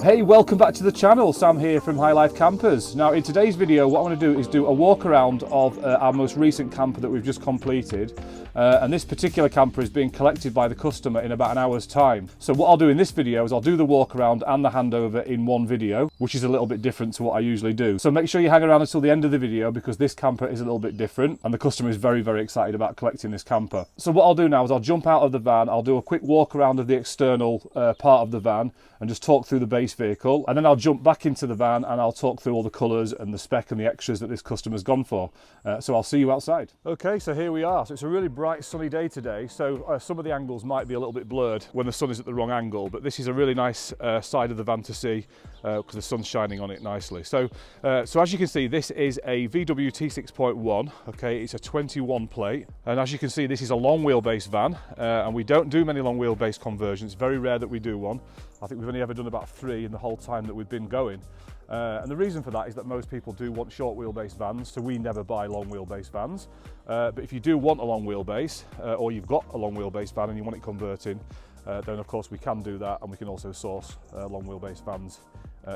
Hey, welcome back to the channel. Sam here from High Life Campers. Now in today's video what I want to do is do a walk around of our most recent camper that we've just completed, and this particular camper is being collected by the customer in about an hour's time. So what I'll do in this video is I'll do the walk around and the handover in one video, which is a little bit different to what I usually do. So make sure you hang around until the end of the video because this camper is a little bit different and the customer is very excited about collecting this camper. So what I'll do now is I'll jump out of the van, I'll do a quick walk around of the external part of the van and just talk through the base vehicle, and then I'll jump back into the van and I'll talk through all the colours and the spec and the extras that this customer's gone for. So I'll see you outside. Okay, so here we are. So it's a really bright sunny day today, so some of the angles might be a little bit blurred when the sun is at the wrong angle, but this is a really nice side of the van to see because the sun's shining on it nicely. So as you can see, this is a VW T6.1, okay, it's a 21 plate, and as you can see this is a long wheelbase van, and we don't do many long wheelbase conversions. It's very rare that we do one. I think we've only ever done about 3 in the whole time that we've been going. And the reason for that is that most people do want short wheelbase vans, so we never buy long wheelbase vans. But if you do want a long wheelbase, or you've got a long wheelbase van and you want it converting, then of course we can do that, and we can also source long wheelbase vans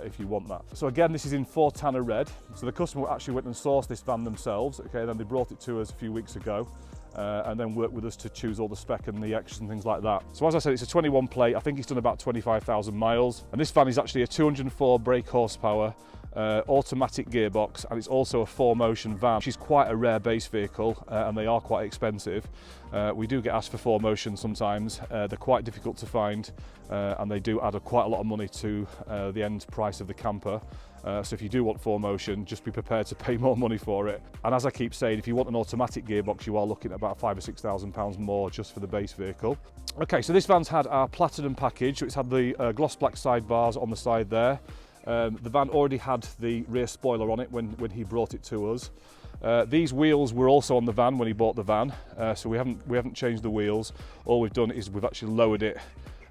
if you want that. So again, this is in Fortana Red. So the customer actually went and sourced this van themselves, okay, then they brought it to us a few weeks ago. And then work with us to choose all the spec and the extras and things like that. So as I said, it's a 21 plate. I think it's done about 25,000 miles. And this van is actually a 204 brake horsepower, automatic gearbox, and it's also a 4Motion van, which is quite a rare base vehicle, and they are quite expensive. We do get asked for 4Motion sometimes. They're quite difficult to find, and they do add quite a lot of money to the end price of the camper. So if you do want 4Motion, just be prepared to pay more money for it. And as I keep saying, if you want an automatic gearbox, you are looking at about £5,000 or £6,000 more just for the base vehicle. Okay, so this van's had our platinum package, so it's had the gloss black sidebars on the side there. The van already had the rear spoiler on it when he brought it to us. These wheels were also on the van when he bought the van, so we haven't changed the wheels. All we've done is we've actually lowered it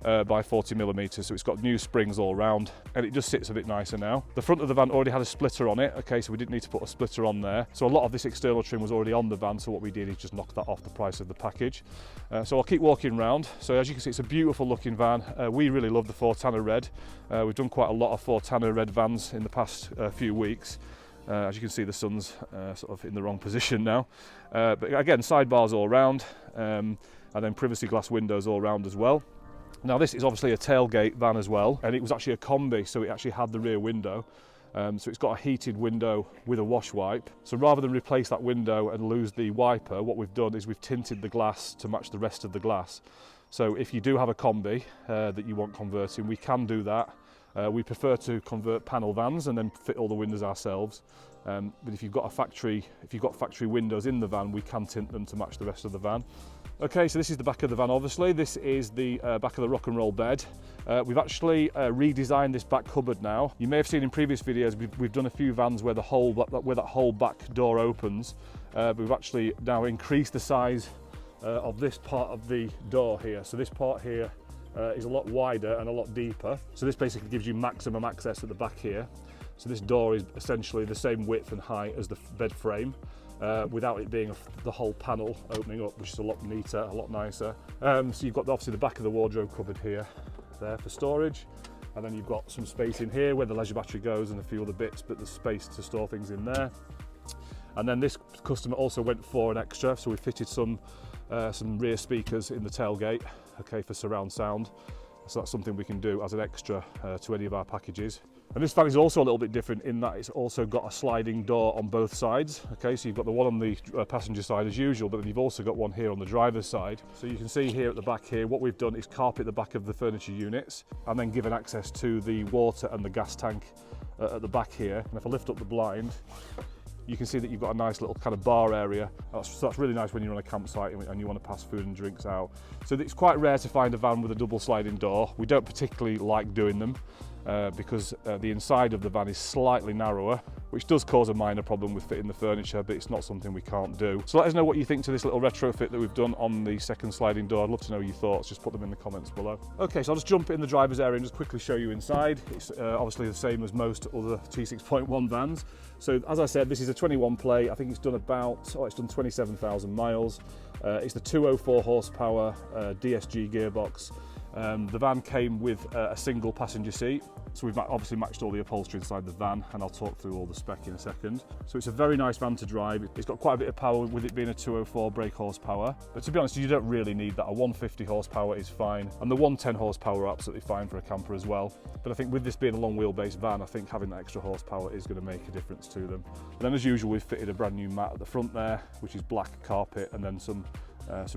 by 40mm, so it's got new springs all round and it just sits a bit nicer now. The front of the van already had a splitter on it, okay, so we didn't need to put a splitter on there. So a lot of this external trim was already on the van, so what we did is just knock that off the price of the package. So I'll keep walking around. So as you can see, it's a beautiful looking van. We really love the Fortana Red. We've done quite a lot of Fortana Red vans in the past few weeks. As you can see, the sun's sort of in the wrong position now. But again, sidebars all round, and then privacy glass windows all round as well. Now this is obviously a tailgate van as well, and it was actually a combi, so it actually had the rear window. So it's got a heated window with a wash wipe. So rather than replace that window and lose the wiper, what we've done is we've tinted the glass to match the rest of the glass. So if you do have a combi that you want converting, we can do that. We prefer to convert panel vans and then fit all the windows ourselves. But if you've got factory windows in the van, we can tint them to match the rest of the van. Okay, so this is the back of the van, obviously. This is the back of the rock and roll bed. We've actually redesigned this back cupboard now. You may have seen in previous videos, we've done a few vans where that whole back door opens. But we've actually now increased the size of this part of the door here. So this part here is a lot wider and a lot deeper. So this basically gives you maximum access at the back here. So this door is essentially the same width and height as the bed frame, without it being the whole panel opening up, which is a lot neater, a lot nicer. So you've got obviously the back of the wardrobe cupboard here, there for storage. And then you've got some space in here where the leisure battery goes and a few other bits, but there's space to store things in there. And then this customer also went for an extra, so we fitted some rear speakers in the tailgate, okay, for surround sound. So that's something we can do as an extra to any of our packages. And this van is also a little bit different in that it's also got a sliding door on both sides. Okay, so you've got the one on the passenger side as usual, but then you've also got one here on the driver's side. So you can see here at the back here, what we've done is carpet the back of the furniture units and then given access to the water and the gas tank at the back here. And if I lift up the blind, you can see that you've got a nice little kind of bar area. That's really nice when you're on a campsite and you want to pass food and drinks out. So it's quite rare to find a van with a double sliding door. We don't particularly like doing them because the inside of the van is slightly narrower, which does cause a minor problem with fitting the furniture, but it's not something we can't do. So let us know what you think to this little retrofit that we've done on the second sliding door. I'd love to know your thoughts, just put them in the comments below. Okay, so I'll just jump in the driver's area and just quickly show you inside. It's obviously the same as most other T6.1 vans. So as I said, this is a 21 plate. I think it's done it's done 27,000 miles. It's the 204 horsepower DSG gearbox. The van came with a single passenger seat, so we've obviously matched all the upholstery inside the van, and I'll talk through all the spec in a second. So it's a very nice van to drive. It's got quite a bit of power with it being a 204 brake horsepower, but to be honest, you don't really need that. A 150 horsepower is fine, and the 110 horsepower are absolutely fine for a camper as well. But I think with this being a long wheelbase van, I think having that extra horsepower is going to make a difference to them. And then as usual, we've fitted a brand new mat at the front there, which is black carpet, and then some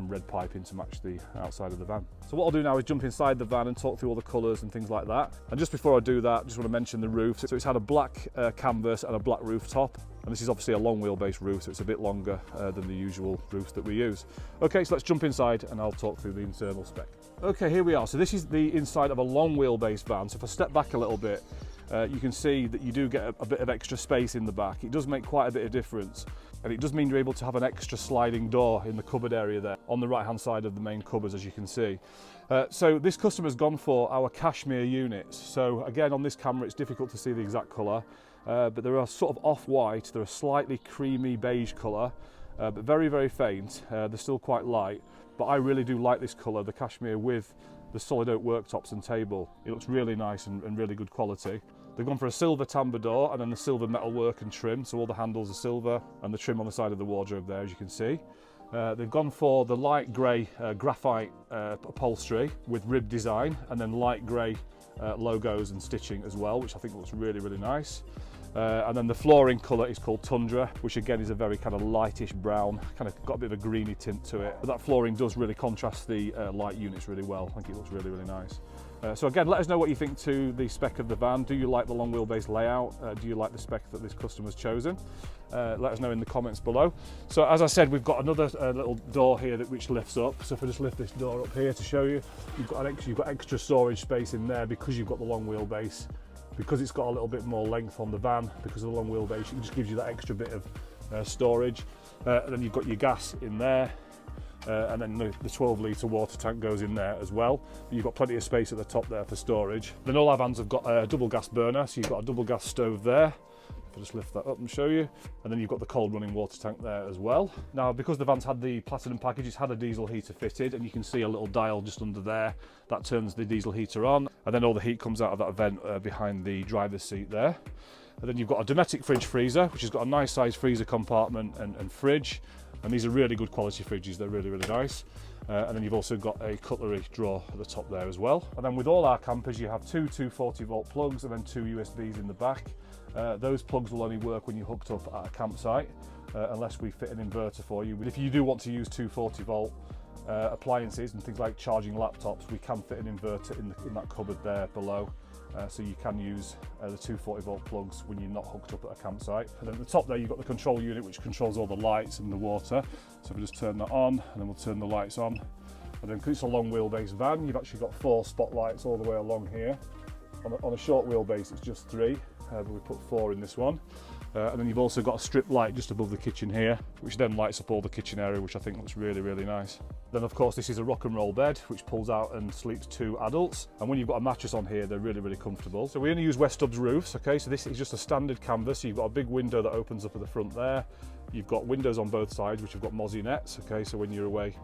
red piping to match the outside of the van. So what I'll do now is jump inside the van and talk through all the colours and things like that. And just before I do that, I just want to mention the roof. So it's had a black canvas and a black roof top. And this is obviously a long wheelbase roof, so it's a bit longer than the usual roofs that we use. Okay, so let's jump inside and I'll talk through the internal spec. Okay, here we are. So this is the inside of a long wheelbase van. So if I step back a little bit, you can see that you do get a bit of extra space in the back. It does make quite a bit of difference. And it does mean you're able to have an extra sliding door in the cupboard area there on the right hand side of the main cupboards, as you can see. So this customer's gone for our cashmere units. So again, on this camera it's difficult to see the exact colour, but they are sort of off-white. They're a slightly creamy beige colour, but very, very faint. They're still quite light, but I really do like this colour, the cashmere with the solid oak worktops and table. It looks really nice and really good quality. They've gone for a silver tambour door and then the silver metal work and trim, so all the handles are silver, and the trim on the side of the wardrobe there, as you can see. They've gone for the light grey graphite upholstery with rib design, and then light grey logos and stitching as well, which I think looks really, really nice. And then the flooring colour is called Tundra, which again is a very kind of lightish brown, kind of got a bit of a greeny tint to it. But that flooring does really contrast the light units really well. I think it looks really, really nice. So again, let us know what you think to the spec of the van. Do you like the long wheelbase layout? Do you like the spec that this customer's chosen? Let us know in the comments below. So as I said, we've got another little door here which lifts up. So if I just lift this door up here to show you, you've got extra storage space in there because you've got the long wheelbase. Because it's got a little bit more length on the van, because of the long wheelbase, it just gives you that extra bit of storage. And then you've got your gas in there, and then the 12 litre water tank goes in there as well. You've got plenty of space at the top there for storage. Then all our vans have got a double gas burner, so you've got a double gas stove there. I'll just lift that up and show you. And then you've got the cold running water tank there as well. Now, because the van's had the platinum package, it's had a diesel heater fitted, and you can see a little dial just under there that turns the diesel heater on, and then all the heat comes out of that vent behind the driver's seat there. And then you've got a Dometic fridge freezer, which has got a nice size freezer compartment and fridge, and these are really good quality fridges. They're really, really nice. And then you've also got a cutlery drawer at the top there as well. And then with all our campers, you have two 240 volt plugs and then two USBs in the back. Those plugs will only work when you're hooked up at a campsite, unless we fit an inverter for you. But if you do want to use 240 volt appliances and things like charging laptops, we can fit an inverter in that cupboard there below. So you can use the 240 volt plugs when you're not hooked up at a campsite. And then at the top there, you've got the control unit, which controls all the lights and the water. So if we just turn that on, and then we'll turn the lights on. And then because it's a long wheelbase van, you've actually got 4 spotlights all the way along here. On a short wheelbase, it's just 3, but we put 4 in this one. And then you've also got a strip light just above the kitchen here, which then lights up all the kitchen area, which I think looks really, really nice. Then of course this is a rock and roll bed, which pulls out and sleeps 2 adults. And when you've got a mattress on here, they're really, really comfortable. So we only use West Stubbs roofs, okay? So this is just a standard canvas. So you've got a big window that opens up at the front there. You've got windows on both sides, which have got mozzie nets, okay? So when you're away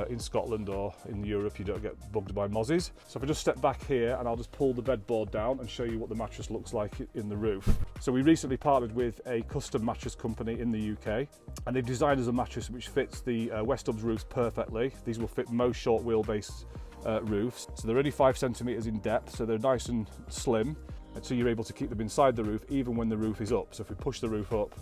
in Scotland or in Europe, you don't get bugged by mozzies. So if I just step back here, and I'll just pull the bedboard down and show you what the mattress looks like in the roof. So we recently partnered with a custom mattress company in the UK, and they've designed us a mattress which fits the West Stubbs roofs perfectly. These will fit most short wheelbase roofs. So they're only 5 centimetres in depth, so they're nice and slim, and so you're able to keep them inside the roof even when the roof is up. So if we push the roof up,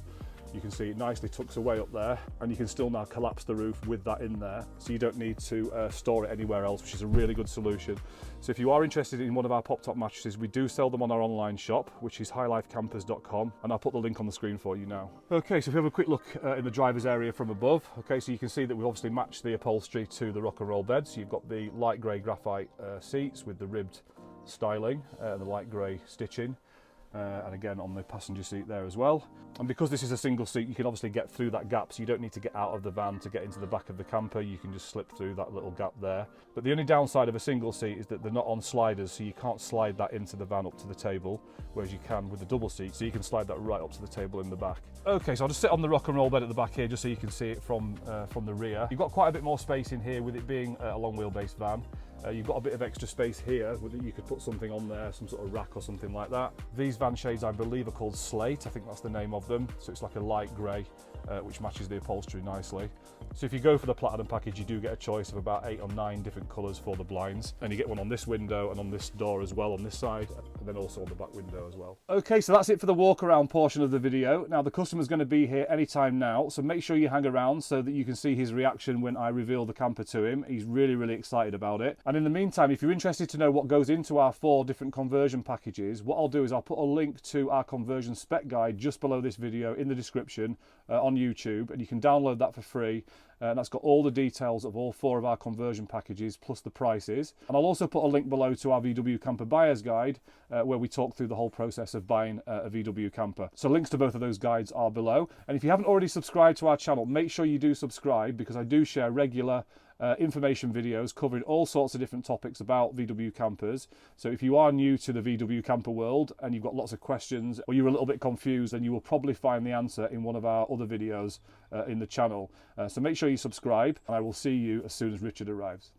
you can see it nicely tucks away up there, and you can still now collapse the roof with that in there, so you don't need to store it anywhere else, which is a really good solution. So if you are interested in one of our pop-top mattresses, we do sell them on our online shop, which is highlifecampers.com, and I'll put the link on the screen for you now. Okay, so if we have a quick look in the driver's area from above, okay, so you can see that we've obviously matched the upholstery to the rock and roll bed. So you've got the light grey graphite seats with the ribbed styling, the light grey stitching. And again on the passenger seat there as well. And because this is a single seat, you can obviously get through that gap, so you don't need to get out of the van to get into the back of the camper. You can just slip through that little gap there. But the only downside of a single seat is that they're not on sliders, so you can't slide that into the van up to the table, whereas you can with the double seat, so you can slide that right up to the table in the back. Okay, so I'll just sit on the rock and roll bed at the back here just so you can see it from the rear. You've got quite a bit more space in here with it being a long wheelbase van. You've got a bit of extra space here that you could put something on there, some sort of rack or something like that. These van shades, I believe, are called Slate. I think that's the name of them. So it's like a light grey, which matches the upholstery nicely. So if you go for the platinum package, you do get a choice of about 8 or 9 different colours for the blinds. And you get one on this window and on this door as well, on this side, and then also on the back window as well. Okay, so that's it for the walk around portion of the video. Now the customer's going to be here anytime now, so make sure you hang around so that you can see his reaction when I reveal the camper to him. He's really excited about it. And in the meantime, if you're interested to know what goes into our 4 different conversion packages, what I'll do is I'll put a link to our conversion spec guide just below this video in the description on YouTube, and you can download that for free. And that's got all the details of all 4 of our conversion packages plus the prices. And I'll also put a link below to our VW Camper Buyer's Guide where we talk through the whole process of buying a VW camper. So links to both of those guides are below. And if you haven't already subscribed to our channel, make sure you do subscribe, because I do share regular information videos covering all sorts of different topics about VW campers. So if you are new to the VW camper world and you've got lots of questions or you're a little bit confused, then you will probably find the answer in one of our other videos in the channel. So make sure you subscribe, and I will see you as soon as Richard arrives.